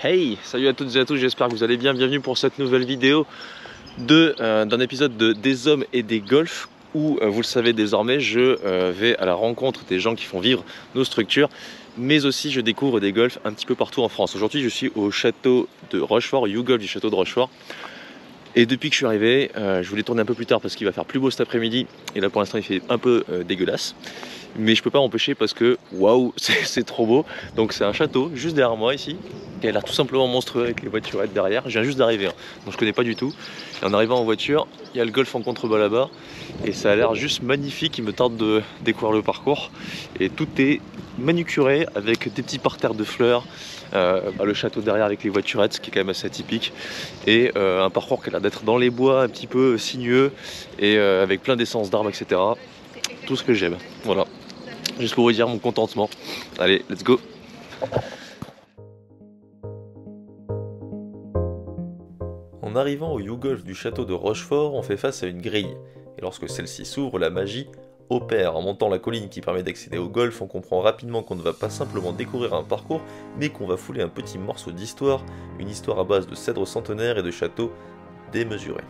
Hey, salut à toutes et à tous, j'espère que vous allez bien. Bienvenue pour cette nouvelle vidéo d'un épisode des hommes et des golfs où, vous le savez désormais, je vais à la rencontre des gens qui font vivre nos structures, mais aussi je découvre des golfs un petit peu partout en France. Aujourd'hui, je suis au château de Rochefort, au YouGolf du château de Rochefort. Et depuis que je suis arrivé, je voulais tourner un peu plus tard parce qu'il va faire plus beau cet après-midi. Et là pour l'instant il fait un peu dégueulasse. Mais je peux pas m'empêcher parce que waouh, c'est trop beau. Donc c'est un château juste derrière moi ici, qui a l'air tout simplement monstrueux avec les voiturettes derrière. Je viens juste d'arriver, hein, donc je connais pas du tout. Et en arrivant en voiture, il y a le golf en contrebas là-bas. Et ça a l'air juste magnifique, il me tente de découvrir le parcours. Et tout est manucuré avec des petits parterres de fleurs. Le château derrière avec les voiturettes, ce qui est quand même assez atypique. Et un parcours qui a l'air d'être dans les bois, un petit peu sinueux. Et avec plein d'essence d'arbres, etc. Tout ce que j'aime, voilà. Juste pour vous dire mon contentement. Allez, let's go. En arrivant au YouGolf du château de Rochefort, on fait face à une grille. Et lorsque celle-ci s'ouvre, la magie opère. En montant la colline qui permet d'accéder au golf, on comprend rapidement qu'on ne va pas simplement découvrir un parcours, mais qu'on va fouler un petit morceau d'histoire, une histoire à base de cèdres centenaires et de châteaux démesurés.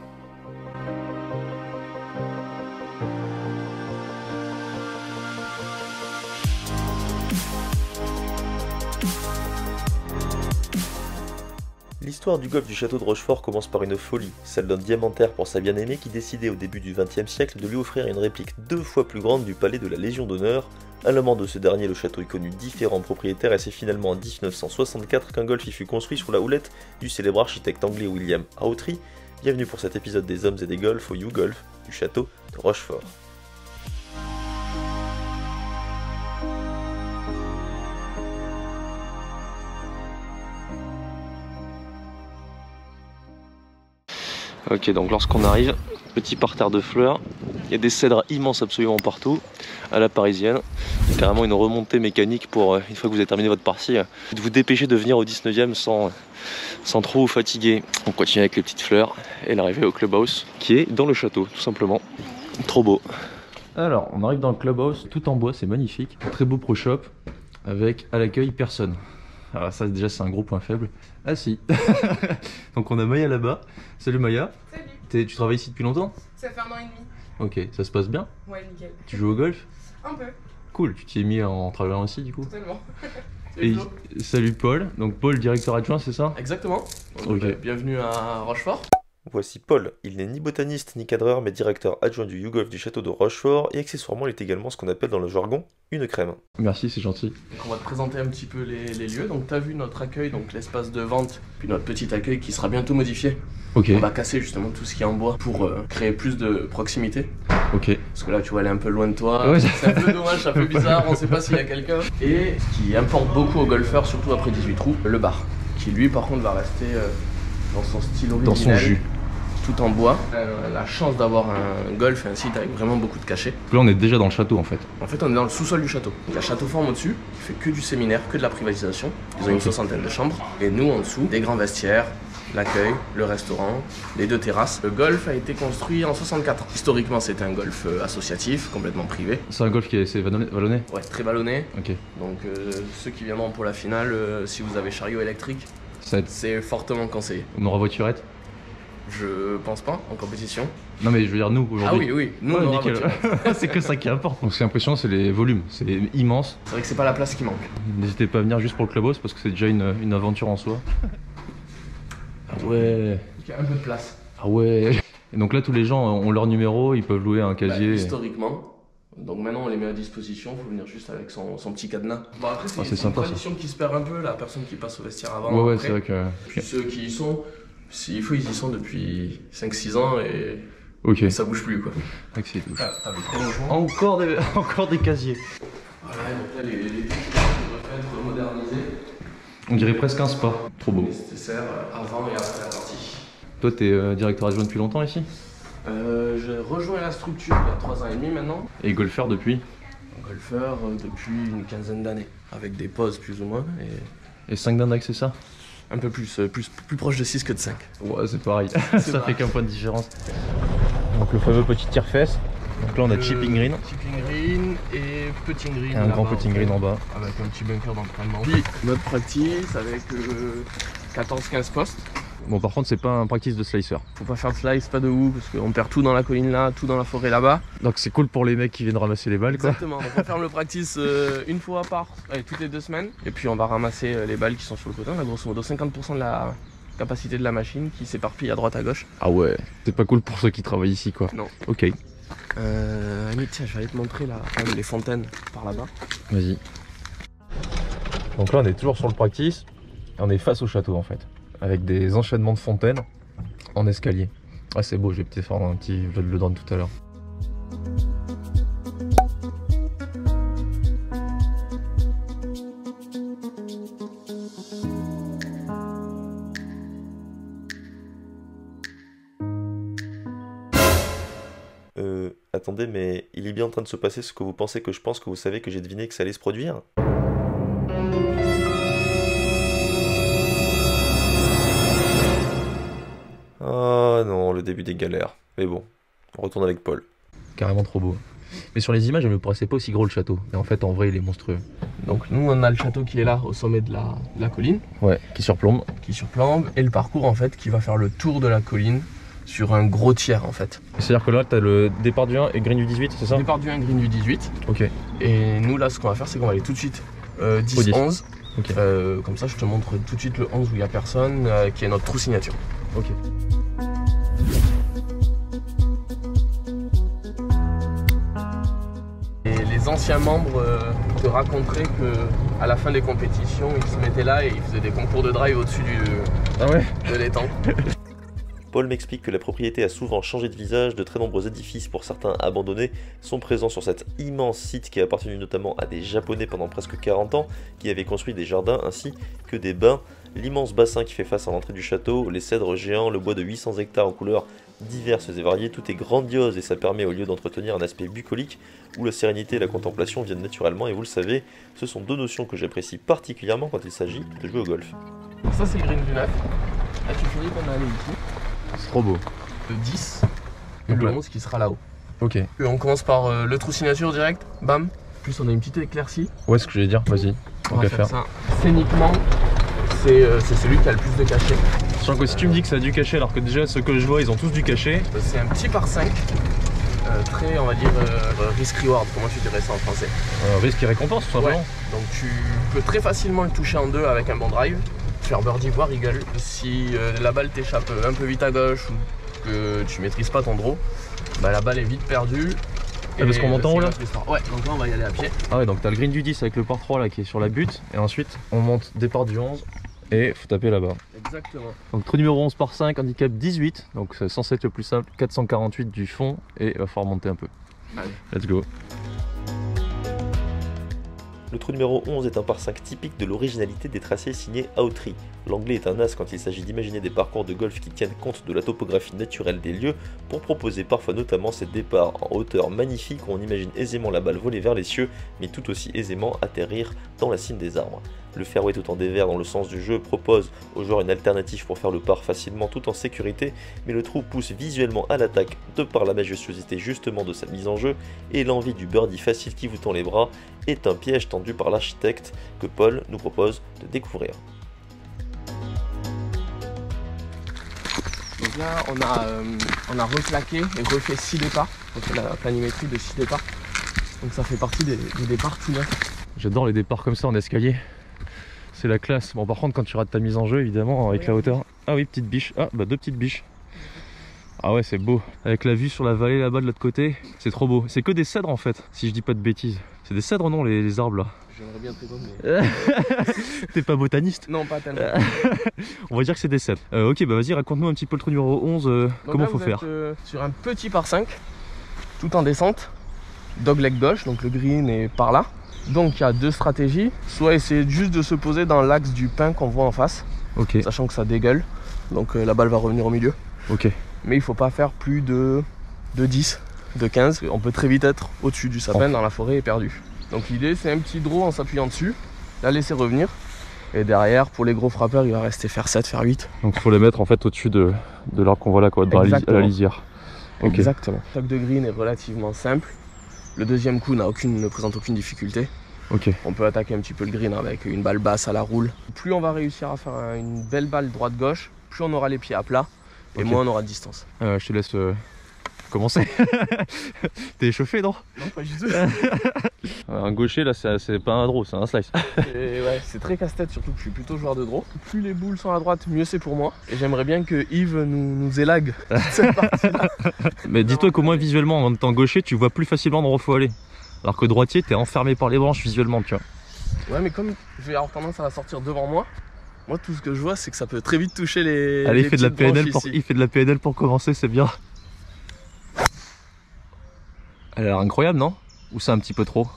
L'histoire du golf du château de Rochefort commence par une folie, celle d'un diamantaire pour sa bien-aimée qui décidait au début du XXe siècle de lui offrir une réplique 2 fois plus grande du palais de la Légion d'honneur. À la mort de ce dernier, le château y connut différents propriétaires et c'est finalement en 1964 qu'un golf y fut construit sous la houlette du célèbre architecte anglais William Hawtrey. Bienvenue pour cet épisode des hommes et des golfs au YouGolf du château de Rochefort. Ok, donc lorsqu'on arrive, petit parterre de fleurs, il y a des cèdres immenses absolument partout, à la parisienne. Il y a carrément une remontée mécanique pour, une fois que vous avez terminé votre partie, de vous dépêcher de venir au 19e sans trop vous fatiguer. On continue avec les petites fleurs et l'arrivée au clubhouse, qui est dans le château, tout simplement. Trop beau. Alors, on arrive dans le clubhouse, tout en bois, c'est magnifique. Très beau pro shop, avec à l'accueil personne. Alors ça déjà c'est un gros point faible. Ah si. Donc on a Maya là-bas. Salut Maya. Salut. Tu travailles ici depuis longtemps? Ça fait 1 an et demi. Ok, ça se passe bien? Ouais, nickel. Tu joues au golf? Un peu. Cool, tu t'y es mis en travaillant aussi du coup? Totalement. Et salut Paul. Donc Paul, directeur adjoint, c'est ça? Exactement. Ok. Bienvenue à Rochefort. Voici Paul. Il n'est ni botaniste ni cadreur, mais directeur adjoint du YouGolf du château de Rochefort. Et accessoirement, il est également ce qu'on appelle dans le jargon une crème. Merci, c'est gentil. Donc on va te présenter un petit peu les lieux. Donc tu as vu notre accueil, donc l'espace de vente, puis notre petit accueil qui sera bientôt modifié. Ok. On va casser justement tout ce qui est en bois pour créer plus de proximité. Ok. Parce que là tu vois, elle est un peu loin de toi. Ouais. C'est un peu dommage, ça fait bizarre, on sait pas s'il y a quelqu'un. Et ce qui importe beaucoup aux golfeurs, surtout après 18 trous, le bar. Qui lui par contre va rester dans son style original. Dans son jus. Tout en bois. La chance d'avoir un golf et un site avec vraiment beaucoup de cachets. Là on est déjà dans le château en fait. En fait, on est dans le sous-sol du château. Il y a château forme au-dessus, qui fait que du séminaire, que de la privatisation. Ils ont une 60aine de chambres. Et nous, en dessous, des grands vestiaires, l'accueil, le restaurant, les 2 terrasses. Le golf a été construit en 64. Historiquement, c'était un golf associatif, complètement privé. C'est un golf qui est vallonné? Ouais, très vallonné. Ok. Donc, ceux qui viendront pour la finale, si vous avez chariot électrique, Ça, c'est fortement conseillé. on aura voiturette? Je pense pas, en compétition. Non mais je veux dire nous aujourd'hui. Ah oui, oui, nous on aura voiture. C'est que ça qui importe. Donc c'est impressionnant, c'est les volumes, c'est immense. C'est vrai que c'est pas la place qui manque. N'hésitez pas à venir juste pour le clubhouse parce que c'est déjà une aventure en soi. Ah ouais. Il y a un peu de place. Ah ouais. Et donc là tous les gens ont leur numéro, ils peuvent louer un casier. Historiquement. Donc maintenant on les met à disposition, il faut venir juste avec son petit cadenas. Bon après c'est une sympa, tradition qui se perd un peu, la personne qui passe au vestiaire avant. Ouais, après. c'est vrai que. Puis ceux qui y sont, s'il faut ils y sont depuis 5-6 ans et Ok. ça bouge plus quoi. Excellent. Avec Encore des casiers. Voilà, donc là les devraient être modernisés. On dirait presque un spa. Trop beau. Nécessaire avant et après la partie. Toi t'es directeur adjoint depuis longtemps ici? J'ai rejoint la structure il y a 3 ans et demi maintenant. Et golfeur depuis? Golfeur depuis une 15aine d'années. Avec des pauses plus ou moins. Et 5 d'index c'est ça? Un peu plus proche de 6 que de 5. Ouais c'est pareil, ça fait qu'un point de différence. Donc le fameux petit tire-fesse. Donc là on a chipping green. Chipping green et putting green. Un grand putting green en bas. Avec un petit bunker d'entraînement. Puis notre practice avec 14-15 postes. Bon, par contre, c'est pas un practice de slicer. Faut pas faire de slice, pas de hook, parce qu'on perd tout dans la colline là, tout dans la forêt là-bas. Donc c'est cool pour les mecs qui viennent ramasser les balles, quoi. Exactement, donc on ferme le practice une fois toutes les 2 semaines. Et puis on va ramasser les balles qui sont sur le côté. On a grosso modo 50% de la capacité de la machine qui s'éparpille à droite à gauche. Ah ouais, c'est pas cool pour ceux qui travaillent ici, quoi. Non. Ok. Ami, tiens, je vais aller te montrer là, les fontaines par là-bas. Vas-y. Donc là, on est toujours sur le practice. Et on est face au château, en fait. Avec des enchaînements de fontaines en escalier. Ouais, c'est beau, je vais peut-être faire un petit vlog de drone tout à l'heure. Attendez, mais il est bien en train de se passer ce que vous pensez que je pense que vous savez que j'ai deviné que ça allait se produire? Ah non, le début des galères. Mais bon, on retourne avec Paul. Carrément trop beau. Mais sur les images, elle me paraissait pas aussi gros le château. Et en fait, en vrai, il est monstrueux. Donc nous, on a le château qui est là, au sommet de la colline. Ouais, qui surplombe. Qui surplombe. Et le parcours, en fait, qui va faire le tour de la colline sur un gros tiers, en fait. C'est-à-dire que là, t'as le départ du 1 et green du 18, c'est ça? Départ du 1, green du 18. Ok. Et nous, là, ce qu'on va faire, c'est qu'on va aller tout de suite 10-11. Ok. Comme ça, je te montre tout de suite le 11 où il n'y a personne, qui est notre trou signature. Ok. Et les anciens membres te raconteraient qu'à la fin des compétitions, ils se mettaient là et ils faisaient des concours de drive au-dessus de l'étang. Paul m'explique que la propriété a souvent changé de visage, de très nombreux édifices, pour certains abandonnés, sont présents sur cet immense site qui a appartenu notamment à des Japonais pendant presque 40 ans, qui avaient construit des jardins ainsi que des bains. L'immense bassin qui fait face à l'entrée du château, les cèdres géants, le bois de 800 hectares aux couleurs diverses et variées, tout est grandiose et ça permet au lieu d'entretenir un aspect bucolique où la sérénité et la contemplation viennent naturellement, et vous le savez, ce sont deux notions que j'apprécie particulièrement quand il s'agit de jouer au golf. Ça c'est le green du 9, là tu finis qu'on a allé ici. C'est trop beau. Le 10 et le 11 qui sera là-haut. Ok. Et on commence par le trou signature direct, bam. En plus on a une petite éclaircie. Ouais, ce que j'allais dire, vas-y. On va faire ça. Scéniquement, c'est celui qui a le plus de cachet. Sachant que si tu me dis que ça a du cachet, alors que déjà ceux que je vois ils ont tous du cachet. C'est un petit par 5, très on va dire risk-reward, comment tu dirais ça en français? Risque et récompense tout simplement. Ouais. Donc tu peux très facilement le toucher en deux avec un bon drive. Faire birdie voire eagle. Si la balle t'échappe un peu vite à gauche ou que tu maîtrises pas ton draw, bah la balle est vite perdue. Ah, parce qu'on monte en haut là? Ouais, donc là on va y aller à pied. Ah ouais, donc t'as le green du 10 avec le par 3 là qui est sur la butte, et ensuite on monte départ du 11 et faut taper là-bas. Exactement. Donc trou numéro 11 par 5, handicap 18, donc c'est censé être le plus simple, 448 du fond, et il va falloir monter un peu. Allez. Let's go. Le trou numéro 11 est un par 5 typique de l'originalité des tracés signés Autry. L'anglais est un as quand il s'agit d'imaginer des parcours de golf qui tiennent compte de la topographie naturelle des lieux pour proposer parfois notamment ces départs en hauteur magnifiques où on imagine aisément la balle voler vers les cieux mais tout aussi aisément atterrir dans la cime des arbres. Le fairway tout en dévers dans le sens du jeu propose aux joueurs une alternative pour faire le par facilement tout en sécurité, mais le trou pousse visuellement à l'attaque de par la majestuosité justement de sa mise en jeu, et l'envie du birdie facile qui vous tend les bras est un piège tendu par l'architecte que Paul nous propose de découvrir. Donc là on a replaqué et refait 6 départs, on fait la planimétrie de 6 départs, donc ça fait partie des départs tout neufs. J'adore les départs comme ça en escalier. C'est la classe. Bon, par contre, quand tu rates ta mise en jeu, évidemment, avec la hauteur. Ah oui, petite biche. Ah, bah deux petites biches. Ah ouais, c'est beau. Avec la vue sur la vallée là-bas de l'autre côté, c'est trop beau. C'est que des cèdres en fait, si je dis pas de bêtises. C'est des cèdres, non, les arbres là? J'aimerais bien te répondre, mais... T'es pas botaniste? Non, pas tellement. On va dire que c'est des cèdres. Ok, bah vas-y, raconte-nous un petit peu le trou numéro 11, comment faut faire. Sur un petit par 5, tout en descente, dogleg gauche, donc le green est par là. Donc il y a deux stratégies, soit essayer juste de se poser dans l'axe du pin qu'on voit en face, sachant que ça dégueule, donc la balle va revenir au milieu. Mais il faut pas faire plus de 10, de 15, on peut très vite être au-dessus du sapin dans la forêt et perdu. Donc l'idée c'est un petit draw en s'appuyant dessus, la laisser revenir, et derrière pour les gros frappeurs il va rester faire 7, faire 8. Donc il faut les mettre en fait au-dessus de l'arbre qu'on voit là, quoi, dans la lisière. Exactement. Le toc de green est relativement simple. Le deuxième coup ne présente aucune difficulté. Ok. On peut attaquer un petit peu le green avec une balle basse à la roule. Plus on va réussir à faire une belle balle droite-gauche, plus on aura les pieds à plat et moins on aura de distance. Je te laisse commencer. T'es échauffé, non? Non, pas du tout. Un gaucher, là, c'est pas un draw, c'est un slice. Ouais, c'est très casse-tête, surtout que je suis plutôt joueur de draw. Plus les boules sont à droite, mieux c'est pour moi. Et j'aimerais bien que Yves nous élague cette partie-là. Mais dis-toi qu'au moins visuellement, en étant gaucher, tu vois plus facilement dans où faut aller. Alors que droitier, t'es enfermé par les branches visuellement, tu vois. Ouais, mais comme je vais avoir tendance à sortir devant moi, tout ce que je vois, c'est que ça peut très vite toucher les. Allez, les il fait de la PNL ici. il fait de la PNL pour commencer, c'est bien. Elle a l'air incroyable, non? Ou c'est un petit peu trop?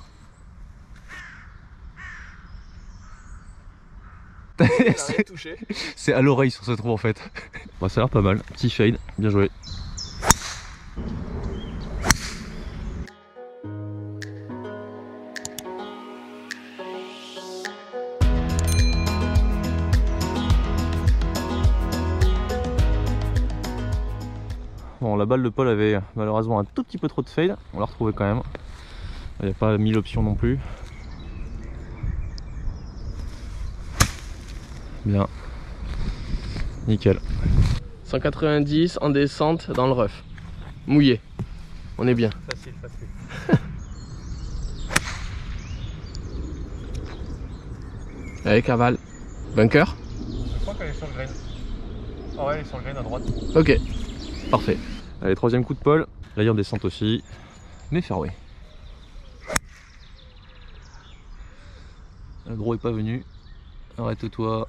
C'est à l'oreille sur ce trou en fait. Bon, ça a l'air pas mal. Petit fade, bien joué. Bon, la balle de Paul avait malheureusement un tout petit peu trop de fade. On l'a retrouvé quand même. Il n'y a pas 1000 options non plus. Bien. Nickel. 190 en descente dans le rough. Mouillé. On est bien. Facile, facile. Avec aval. Bunker. Je crois qu'elle est sur le grain. Ah ouais, elle est sur le grain à droite. Ok. Parfait. Allez, troisième coup de Paul. Là, il y a en descente aussi. Mais fairway. Le gros est pas venu. Arrête-toi.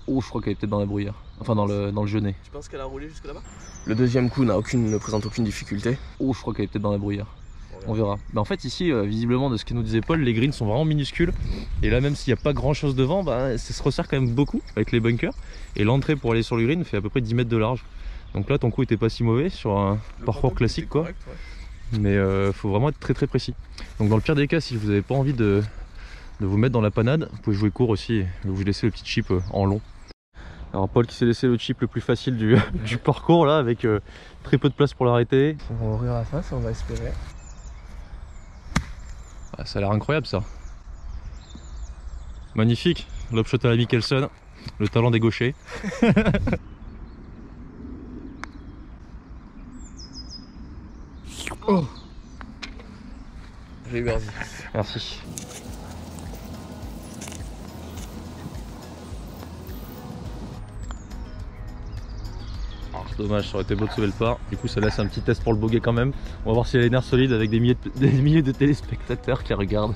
Oh, je crois qu'elle est peut-être dans la bruyère. Enfin, dans le genêt. Tu penses qu'elle a roulé jusque là-bas? Le deuxième coup ne présente aucune difficulté. Oh, je crois qu'elle est peut-être dans la bruyère. On verra. Mais en fait, ici, visiblement, de ce que nous disait Paul, les greens sont vraiment minuscules. Et là, même s'il n'y a pas grand chose devant, bah, ça se resserre quand même beaucoup avec les bunkers. Et l'entrée pour aller sur le green fait à peu près 10 mètres de large. Donc là, ton coup était pas si mauvais sur un parcours classique, quoi. Correct, ouais. Mais faut vraiment être très très précis. Donc dans le pire des cas, si vous n'avez pas envie de vous mettre dans la panade, vous pouvez jouer court aussi. Vous laissez le petit chip en long. Alors Paul qui s'est laissé le chip le plus facile du parcours là, avec très peu de place pour l'arrêter. On va ouvrir la face et on va espérer. Ah, ça a l'air incroyable ça. Magnifique. L'upshot à la Mickelson, le talent des gauchers. Oh. J'ai eu birdie. Merci. Dommage, ça aurait été beau de sauver le par. Du coup, ça laisse un petit test pour le bogey quand même. On va voir si elle a les nerfs solides avec des milliers de téléspectateurs qui regardent.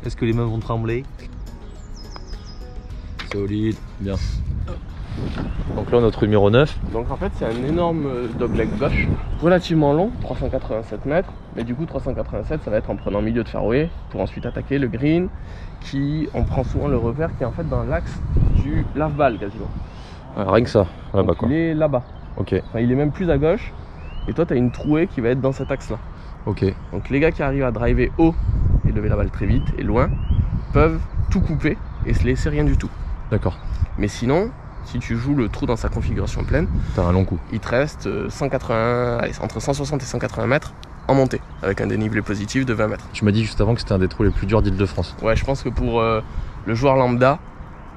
Est-ce que les mains vont trembler? Solide, bien. Donc là, notre numéro 9. Donc en fait, c'est un énorme dogleg gauche, relativement long, 387 mètres. Mais du coup, 387, ça va être en prenant milieu de fairway pour ensuite attaquer le green, on prend souvent le revers qui est en fait dans l'axe du lave-balle quasiment. Ah, rien que ça, là-bas quoi. Il est là-bas. Ok. Enfin, il est même plus à gauche. Et toi, tu as une trouée qui va être dans cet axe-là. Ok. Donc les gars qui arrivent à driver haut et lever la balle très vite et loin peuvent tout couper et se laisser rien du tout. D'accord. Mais sinon, si tu joues le trou dans sa configuration pleine, t'as un long coup. Il te reste 180, allez, entre 160 et 180 mètres en montée, avec un dénivelé positif de 20 mètres. Tu m'as dit juste avant que c'était un des trous les plus durs d'Île-de-France. Ouais, je pense que pour le joueur lambda,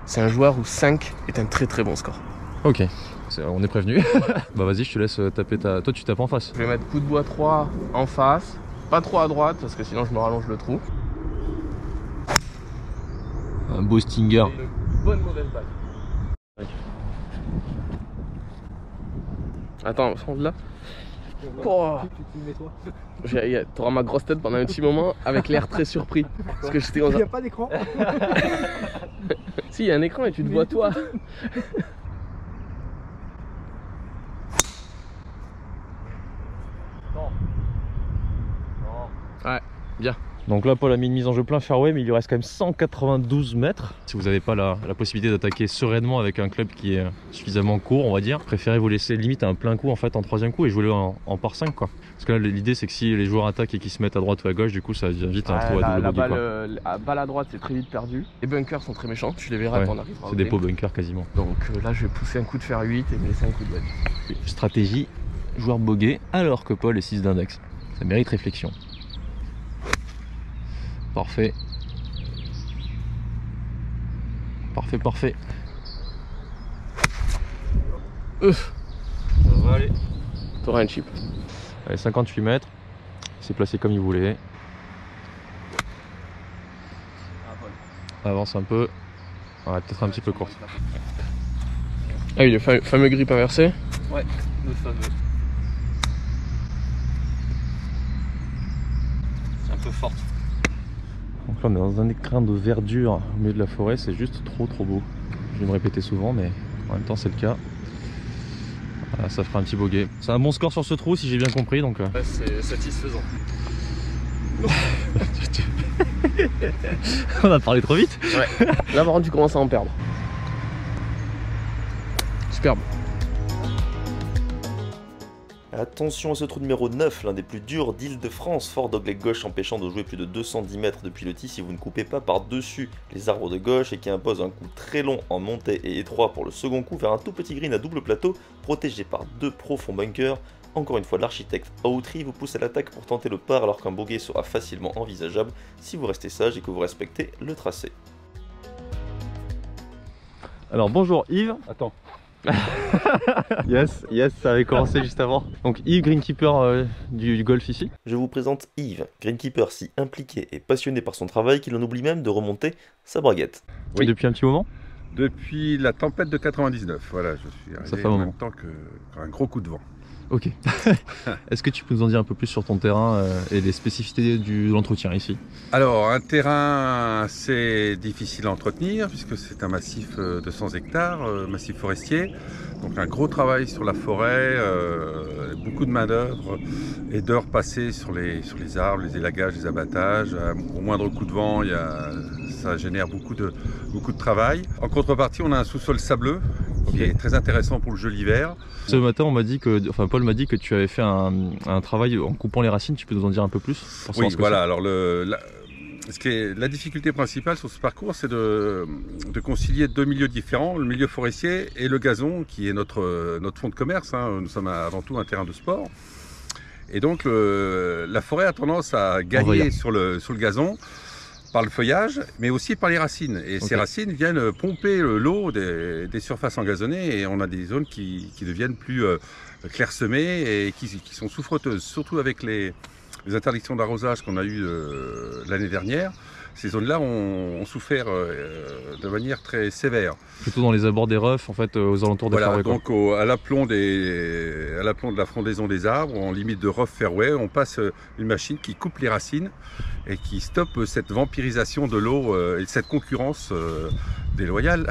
c'est un joueur où 5 est un très très bon score. Ok, on est prévenu. Bah vas-y, je te laisse taper ta... Toi tu tapes en face. Je vais mettre coup de bois 3 en face, pas trop à droite parce que sinon je me rallonge le trou. Un beau stinger. Une bonne mauvaise balle. Attends, on de là. Oh. T'auras ma grosse tête pendant un petit moment avec l'air très surpris. Parce que j'étais. Il n'y a pas d'écran. Si, il y a un écran et tu te vois toi. Ouais, bien. Donc là, Paul a mis une mise en jeu plein fairway, mais il lui reste quand même 192 mètres. Si vous n'avez pas la possibilité d'attaquer sereinement avec un club qui est suffisamment court, on va dire, préférez vous laisser limite à un plein coup en fait en troisième coup et jouer-le en par 5 quoi. Parce que là, l'idée c'est que si les joueurs attaquent et qu'ils se mettent à droite ou à gauche, du coup ça devient vite un trou à double bogey. La balle à droite c'est très vite perdu. Les bunkers sont très méchants, tu les verras quand on arrivera. C'est des pots bunkers quasiment. Donc là je vais pousser un coup de fer 8 et me laisser un coup de wedge. Stratégie, joueur bogey alors que Paul est 6 d'index. Ça mérite réflexion. Parfait. Parfait, parfait. Ça va aller. T'auras un chip. Allez, 58 mètres. Il s'est placé comme il voulait. Avance un peu. Ouais, peut-être un petit peu courte. Ah oui, le fameux grip inversé. Ouais, le fameux. C'est un peu forte. Donc là on est dans un écrin de verdure au milieu de la forêt, c'est juste trop beau. Je vais me répéter souvent mais en même temps c'est le cas. Voilà, ça fera un petit bogey. C'est un bon score sur ce trou si j'ai bien compris donc. Ouais, c'est satisfaisant. On a parlé trop vite. Ouais. Là par contre tu commences à en perdre. Superbe. Attention à ce trou numéro 9, l'un des plus durs d'Île-de-France, fort dogleg gauche empêchant de jouer plus de 210 mètres depuis le tee si vous ne coupez pas par-dessus les arbres de gauche et qui impose un coup très long en montée et étroit pour le second coup vers un tout petit green à double plateau protégé par 2 profonds bunkers. Encore une fois, l'architecte Autry vous pousse à l'attaque pour tenter le par alors qu'un bogey sera facilement envisageable si vous restez sage et que vous respectez le tracé. Alors bonjour Yves. Attends. Yes, ça avait commencé juste avant. Donc Yves, greenkeeper du golf ici. Je vous présente Yves, greenkeeper si impliqué et passionné par son travail qu'il en oublie même de remonter sa braguette. Oui. Depuis un petit moment. Depuis la tempête de 99, voilà, je suis arrivé en même temps qu'un gros coup de vent. Ok. Est-ce que tu peux nous en dire un peu plus sur ton terrain et les spécificités de l'entretien ici? Alors, un terrain assez difficile à entretenir puisque c'est un massif de 100 hectares, massif forestier. Donc un gros travail sur la forêt, beaucoup de main-d'œuvre et d'heures passées sur les arbres, les élagages, les abattages. Au moindre coup de vent, ça génère beaucoup de travail. En contrepartie, on a un sous-sol sableux qui est très intéressant pour le jeu l'hiver. Ce matin, on m'a dit Paul m'a dit que tu avais fait un travail en coupant les racines. Tu peux nous en dire un peu plus pour Oui, voilà. Alors la difficulté principale sur ce parcours, c'est de concilier 2 milieux différents, le milieu forestier et le gazon, qui est notre fonds de commerce. Hein. Nous sommes avant tout un terrain de sport. Et donc, la forêt a tendance à gagner sur le gazon par le feuillage, mais aussi par les racines. Et ces racines viennent pomper l'eau des surfaces engazonnées et on a des zones qui deviennent plus clairsemées et qui sont souffreteuses, surtout avec les interdictions d'arrosage qu'on a eues l'année dernière. Ces zones-là ont souffert de manière très sévère. Plutôt dans les abords des refs, en fait, aux alentours des fairways. Donc à l'aplomb de la frondaison des arbres, en limite de rough fairway, on passe une machine qui coupe les racines et qui stoppe cette vampirisation de l'eau et cette concurrence déloyale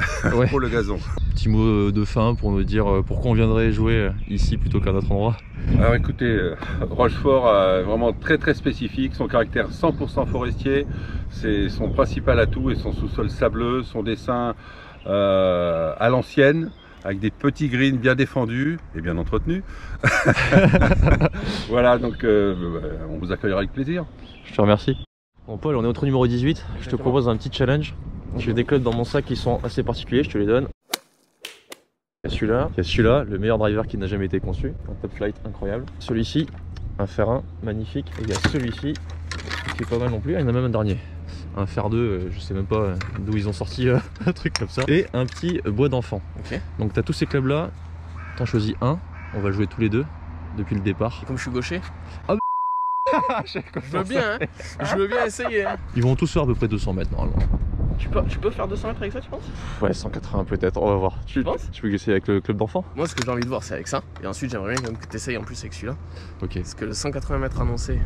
pour le gazon. Petit mot de fin pour nous dire pourquoi on viendrait jouer ici plutôt qu'à un autre endroit. Alors écoutez, Rochefort vraiment très spécifique, son caractère 100% forestier, c'est son principal atout et son sous-sol sableux, son dessin à l'ancienne, avec des petits greens bien défendus et bien entretenus. Voilà, donc on vous accueillera avec plaisir. Je te remercie. Bon Paul, on est au trou numéro 18, je te propose un petit challenge. J'ai des clubs dans mon sac qui sont assez particuliers, je te les donne. Il y a celui-là, le meilleur driver qui n'a jamais été conçu, un top flight incroyable. Celui-ci, un fer 1 magnifique, et il y a celui-ci qui est pas mal non plus, il y en a même un dernier. Un fer 2, je sais même pas d'où ils ont sorti un truc comme ça. Et un petit bois d'enfant. Donc tu as tous ces clubs là, t'en choisis un, on va jouer tous les deux depuis le départ. Et comme je suis gaucher, ah je veux bien, hein. Je veux bien essayer. Hein. Ils vont tous faire à peu près 200 mètres normalement. Tu peux faire 200 mètres avec ça, tu penses? Ouais, 180 peut-être, on va voir. Tu penses? Tu peux essayer avec le club d'enfant? Moi, ce que j'ai envie de voir, c'est avec ça. Et ensuite, j'aimerais bien quand même que tu essayes en plus avec celui-là. Ok. Parce que le 180 mètres annoncé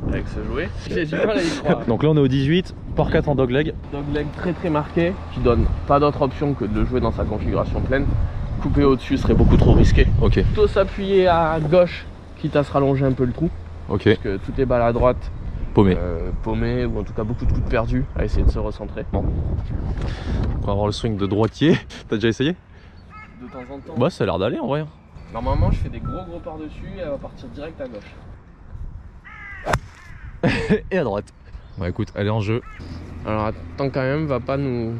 avec ce jouet, j'ai du mal à y croire. Donc là, on est au 18, par 4 en dogleg. Dogleg très marqué, qui donne pas d'autre option que de le jouer dans sa configuration pleine. Couper au-dessus serait beaucoup trop risqué. Ok. Plutôt s'appuyer à gauche, quitte à se rallonger un peu le trou. Ok. Parce que toutes les balles à droite, paumé, ou en tout cas beaucoup de coups perdus à essayer de se recentrer. Bon. On va avoir le swing de droitier. T'as déjà essayé? De temps en temps. Bah ça a l'air d'aller en vrai. Normalement je fais des gros par-dessus et elle va partir direct à gauche. Et à droite. Bah écoute, elle est en jeu. Alors attends quand même, va pas nous...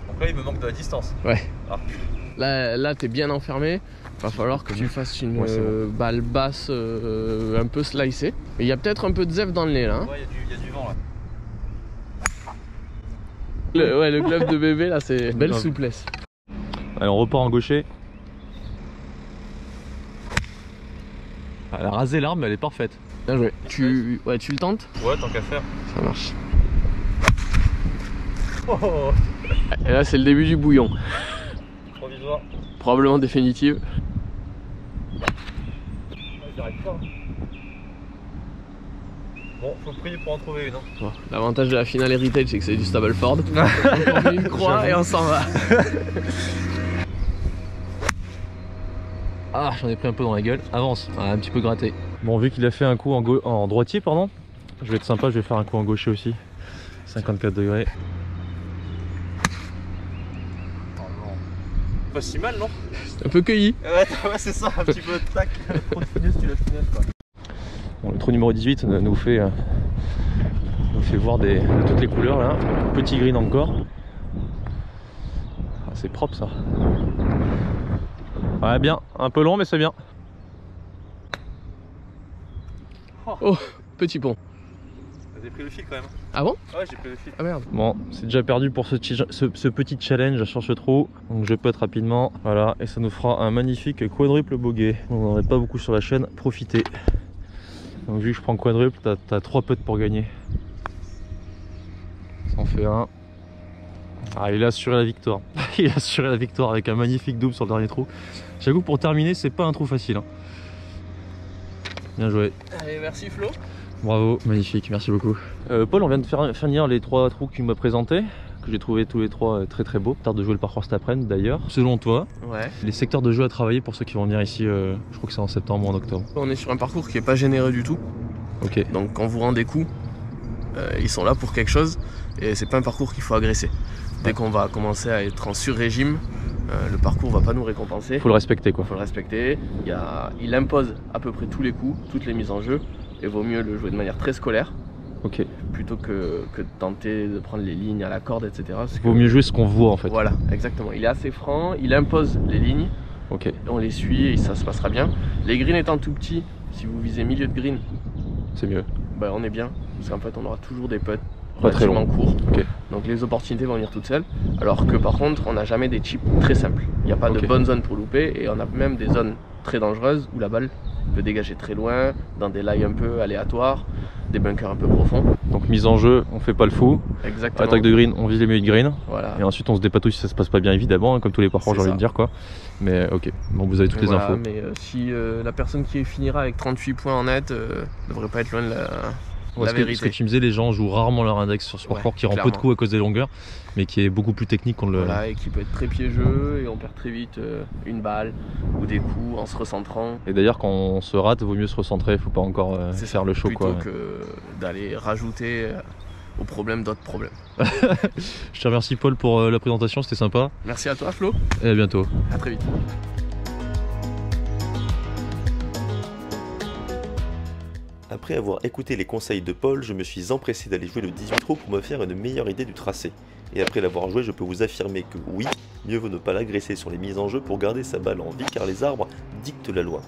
Donc là il me manque de la distance. Ouais. Ah. Là t'es bien enfermé. Va falloir que tu fasses une Ouais, c'est bon. balle basse un peu slicée. Il y a peut-être un peu de zèbre dans le nez là. Hein. Ouais, il y a du vent là. Le glove de bébé là, c'est belle Grave. souplesse. Allez, on repart en gaucher. Elle a rasé l'arme, mais elle est parfaite. Bien joué. Tu le tentes? Ouais, tant qu'à faire. Ça marche. Et là, c'est le début du bouillon. Provisoire. Probablement définitive. J'arrive pas. Bon, faut prier pour en trouver une. Hein. Bon, l'avantage de la finale Heritage, c'est que c'est du Stableford. On met une croix et on s'en va. Ah, j'en ai pris un peu dans la gueule. Avance, ah, un petit peu gratté. Bon, vu qu'il a fait un coup en droitier, pardon, je vais être sympa, je vais faire un coup en gaucher aussi. 54 degrés. Oh non. Pas si mal, non? Un peu cueilli. Ouais, c'est ça, un petit peu tac. Trop de finesse, tu la finesse quoi. Bon, le trou numéro 18 nous fait voir toutes les couleurs là. Petit green encore. Ah, c'est propre ça. Ouais, bien, un peu long, mais c'est bien. Oh, petit pont. J'ai pris le fil quand même. Ah bon? Ouais, j'ai pris le fil. Ah merde. Bon, c'est déjà perdu pour ce petit challenge sur ce trou. Donc je pète rapidement. Voilà, et ça nous fera un magnifique quadruple bogey. On n'en est pas beaucoup sur la chaîne, profitez. Donc vu que je prends quadruple, t'as 3 putts pour gagner. Ça en fait un. Ah, il a assuré la victoire. Il a assuré la victoire avec un magnifique double sur le dernier trou. J'avoue, pour terminer, c'est pas un trou facile. Hein. Bien joué. Allez, merci Flo. Bravo, magnifique, merci beaucoup. Paul, on vient de finir les 3 trous que tu m'as présentés, que j'ai trouvé tous les 3 très très beaux. Tard de jouer le parcours cet après-midi d'ailleurs. Selon toi, Ouais. les secteurs de jeu à travailler pour ceux qui vont venir ici, je crois que c'est en septembre ou en octobre. On est sur un parcours qui est pas généreux du tout. Ok. Donc quand vous rendez coups, ils sont là pour quelque chose. Et c'est pas un parcours qu'il faut agresser. Dès qu'on va commencer à être en sur-régime, le parcours va pas nous récompenser. Faut le respecter quoi. Faut le respecter. Il impose à peu près tous les coups, toutes les mises en jeu. Et vaut mieux le jouer de manière très scolaire. Ok. Plutôt que de tenter de prendre les lignes à la corde, etc. Parce que- Vaut mieux jouer ce qu'on voit en fait. Voilà, exactement. Il est assez franc, il impose les lignes, Ok. on les suit et ça se passera bien. Les greens étant tout petits, si vous visez milieu de green, C'est mieux. bah on est bien. Parce qu'en fait, on aura toujours des putts Pas très relativement courts. Ok. Donc les opportunités vont venir toutes seules. Alors que par contre, on n'a jamais des chips très simples. Il n'y a pas Ok. de bonne zone pour louper et on a même des zones très dangereuses où la balle peut dégager très loin, dans des lies un peu aléatoires, des bunkers un peu profonds. Donc mise en jeu, on fait pas le fou. Exactement. Attaque de green, on vise les milieux de green. Voilà. Et ensuite on se dépatouille si ça se passe pas bien évidemment, hein, comme tous les parcours j'ai C'est envie ça. de dire quoi. Mais ok, bon vous avez toutes les Voilà, infos. mais si la personne qui finira avec 38 points en net devrait pas être loin de la Ce que vérité. tu me disais, les gens jouent rarement leur index sur ce parcours qui rend peu de clairement. coups à cause des longueurs, mais qui est beaucoup plus technique qu'on le. Voilà, et qui peut être très piégeux et on perd très vite une balle ou des coups en se recentrant. Et d'ailleurs quand on se rate, vaut mieux se recentrer, faut pas encore C'est faire ça, le show plutôt quoi. que d'aller rajouter au problème d'autres problèmes. Je te remercie Paul pour la présentation, c'était sympa. Merci à toi Flo, Et à bientôt. à très vite. Après avoir écouté les conseils de Paul, je me suis empressé d'aller jouer le 18 trou pour me faire une meilleure idée du tracé. Et après l'avoir joué, je peux vous affirmer que oui, mieux vaut ne pas l'agresser sur les mises en jeu pour garder sa balle en vie car les arbres dictent la loi.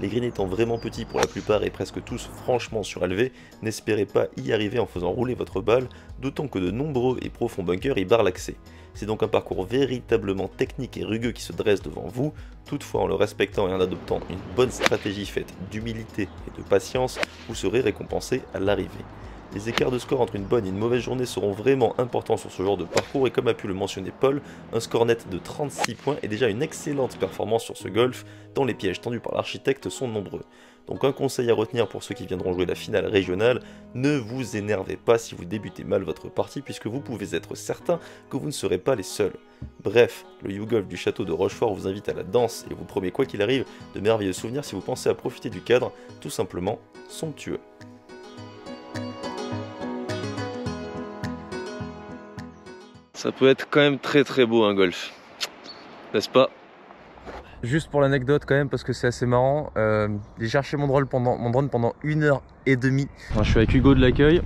Les greens étant vraiment petits pour la plupart et presque tous franchement surélevés, n'espérez pas y arriver en faisant rouler votre balle, d'autant que de nombreux et profonds bunkers y barrent l'accès. C'est donc un parcours véritablement technique et rugueux qui se dresse devant vous, toutefois en le respectant et en adoptant une bonne stratégie faite d'humilité et de patience, vous serez récompensé à l'arrivée. Les écarts de score entre une bonne et une mauvaise journée seront vraiment importants sur ce genre de parcours et comme a pu le mentionner Paul, un score net de 36 points est déjà une excellente performance sur ce golf, tant les pièges tendus par l'architecte sont nombreux. Donc un conseil à retenir pour ceux qui viendront jouer la finale régionale, ne vous énervez pas si vous débutez mal votre partie puisque vous pouvez être certain que vous ne serez pas les seuls. Bref, le YouGolf du château de Rochefort vous invite à la danse et vous promet quoi qu'il arrive de merveilleux souvenirs si vous pensez à profiter du cadre, tout simplement somptueux. Ça peut être quand même très très beau un golf, n'est-ce pas? Juste pour l'anecdote quand même parce que c'est assez marrant, j'ai cherché mon drone pendant 1h30. Je suis avec Hugo de l'accueil,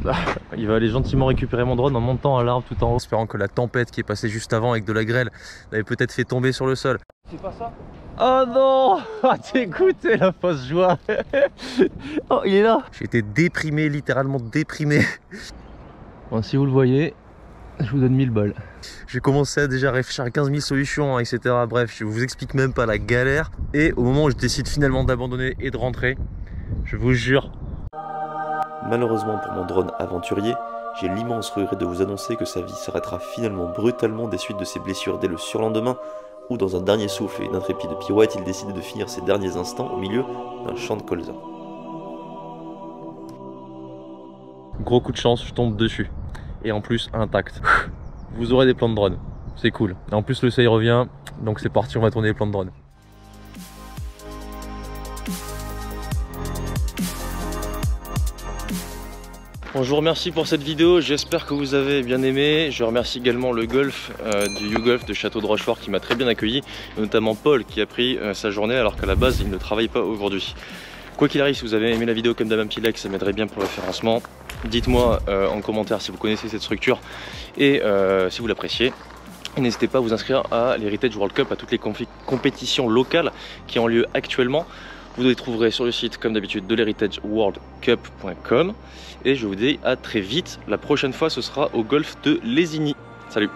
il va aller gentiment récupérer mon drone en montant à l'arbre tout en haut, espérant que la tempête qui est passée juste avant avec de la grêle l'avait peut-être fait tomber sur le sol. C'est pas ça? Oh non. Ah, t'écoutes la fausse joie. Oh, il est là. J'étais déprimé, littéralement déprimé. Bon, si vous le voyez, je vous donne 1000 balles. J'ai commencé à déjà réfléchir à 15 000 solutions, hein, etc. Bref, je vous explique même pas la galère. Et au moment où je décide finalement d'abandonner et de rentrer, je vous jure. Malheureusement pour mon drone aventurier, j'ai l'immense regret de vous annoncer que sa vie s'arrêtera finalement brutalement des suites de ses blessures dès le surlendemain, où dans un dernier souffle et une intrépide pirouette, il décide de finir ses derniers instants au milieu d'un champ de colza. Gros coup de chance, je tombe dessus. Et en plus, intact. Vous aurez des plans de drone. C'est cool. Et en plus, le seuil revient. Donc c'est parti, on va tourner les plans de drone. Bon, je vous remercie pour cette vidéo, j'espère que vous avez bien aimé. Je remercie également le golf du YouGolf de Château de Rochefort qui m'a très bien accueilli, et notamment Paul qui a pris sa journée alors qu'à la base il ne travaille pas aujourd'hui. Quoi qu'il arrive, si vous avez aimé la vidéo, comme d'hab, un petit like, ça m'aiderait bien pour le référencement. Dites-moi en commentaire si vous connaissez cette structure et si vous l'appréciez. N'hésitez pas à vous inscrire à l'Heritage World Cup, à toutes les compétitions locales qui ont lieu actuellement. Vous les trouverez sur le site, comme d'habitude, de l'heritageworldcup.com. Et je vous dis à très vite. La prochaine fois, ce sera au golf de Lésigny. Salut!